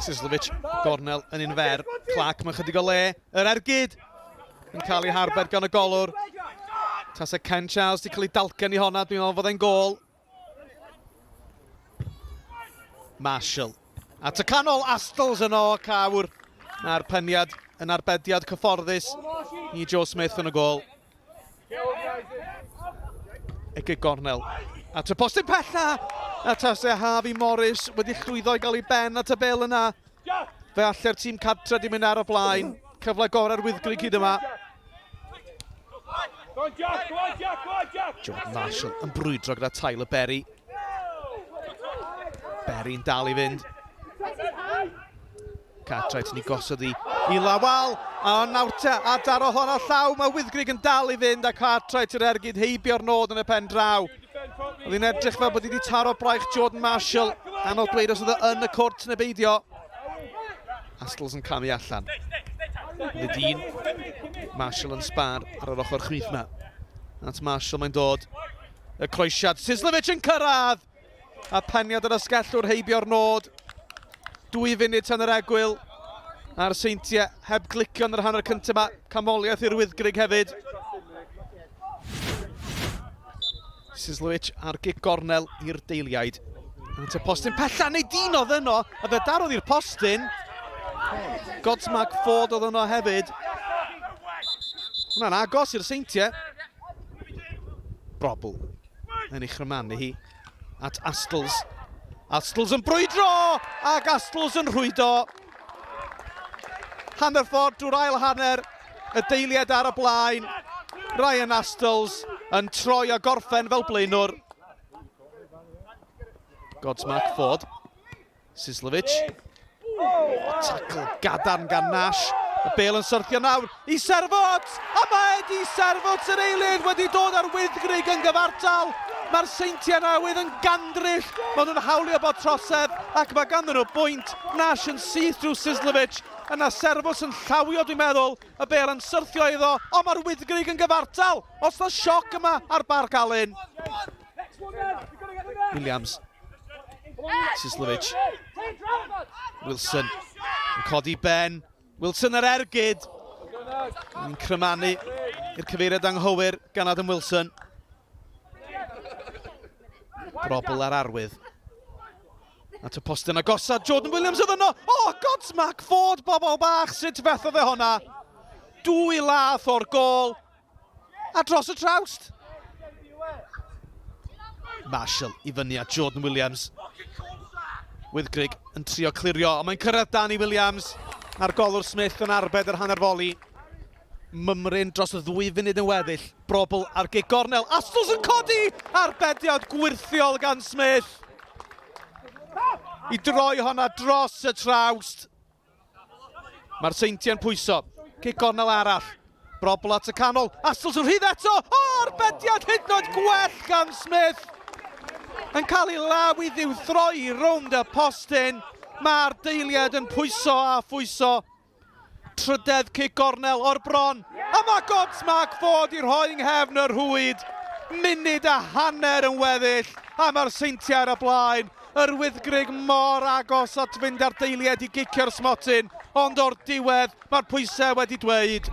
Sislovic, gornel yn unfer. Clark mewn chydig o le. Yr ergyd yn cael ei harbed gan y golwr. Tasa Ken Charles di cael ei dalcan i honna, dwi'n meddwl fod e'n gol. Marshall. At y canol, Astles yno, cawr. Na'r peniad yn arbediad cyfforddus i Joe Smith yn y gol. Egid gornel. At y postyn pella. A tasau Harvey Morris wedi llwyddo i gael ei ben at y bel yna. Fe allai'r tîm cadra di mynd ar y blaen. Cyfle gorau'r Wyddgrug hyd yma. Jordan Marshall yn brwydro gyda Tyler Berry. Berry'n dal i fynd. Cartwright yn ei gosod i Lawal. A nawrta a daro hon a llaw. Mae Wyddgrug yn dal i fynd a Cartwright yr ergyd heibio'r nod yn y pen draw. Oedd hi'n edrych fel bod wedi taro braich Jordan Marshall. Anodd dweud os oedd yn y cwrt neu beidio. Astles yn camu allan. Lydyn. Marshall yn sbar ar yr ochr chwith yma. At Marshall mae'n dod. Y croesiad. Sislovic yn cyrraedd. A peniad yr ysgellwr heibio'r nod. 2 funud tan yr egwyl. A'r Seintiau heb glicio yn yr hanner cyntaf yma. Camoliaeth i'r Wyddgrug hefyd. Sislovic ar gig gornel i'r deiliaid. At y postyn pella neu dyn oedd yno. A fe darodd i'r postyn. Godsmack Ford oedd yno hefyd. Hwna'n agos i'r Seintiau. Brobl yn ei chrymanu hi. At Astles. Astles yn brwydro! Ac Astles yn rhwydo. Hanner ffordd drwy'r ail hanner. Y deiliad ar y blaen. Ryan Astles yn troi a gorffen fel blaenwr. Godsmack Ford. Sislovic. Tackle gadarn gan Nash. Y bel yn syrthio nawr i Serfot. A mae Eddie Serfot yr eilydd wedi dod ar Wyddgrug yn gyfartal. Mae'r Seintiau Newydd yn gandryll. Maen nhw'n hawlio bod trosedd ac mae ganddyn nhw bwynt. Nash yn syth drwy Sislovic. Yna Serfot yn llawio, dwi'n meddwl. Y bel yn syrthio iddo. O, mae'r Wyddgrug yn gyfartal. Os na sioc yma ar Bar Galyn. Williams. Sislovic. Wilson yn codi ben. Wilson yr ergyd. Yn crymanu i'r cyfeiriad anghywir gan Adam Wilson. Brobl ar arwydd. At y postyn agosad, Jordan Williams oedd yno. O, Godsmack Ford, bobl bach, sut fethodd e honna. 2 lath o'r gol. A dros y trawst. Marshall i fyny at Jordan Williams. Wyddgrug yn trio clirio, ond mae'n cyrraedd Danny Williams. A'r golwr Smith yn arbed yr hanner foli. Mymryn dros y 2 funud yn weddill. Brobl ar gig gornel. Astles yn codi! Arbediad gwirthiol gan Smith. I droi honna dros y trawst. Mae'r Seintiau'n pwyso. Gig gornel arall. Brobl at y canol. Astles yn rhydd eto. O, arbediad hyd yn oed gwell gan Smith. Yn cael ei law i ddiwthro i rownd y postyn. Mae'r deiliad yn pwyso a phwyso. Trydedd cic gornel o'r bron. A mae Godsmack Ford i rhoi nghefn y rhwyd. Munud a hanner yn weddill. A mae'r Seintiau ar y blaen. Yr Wyddgrug mor agos at fynd ar deiliad i gicio'r smotyn. Ond o'r diwedd, mae'r pwysau wedi dweud.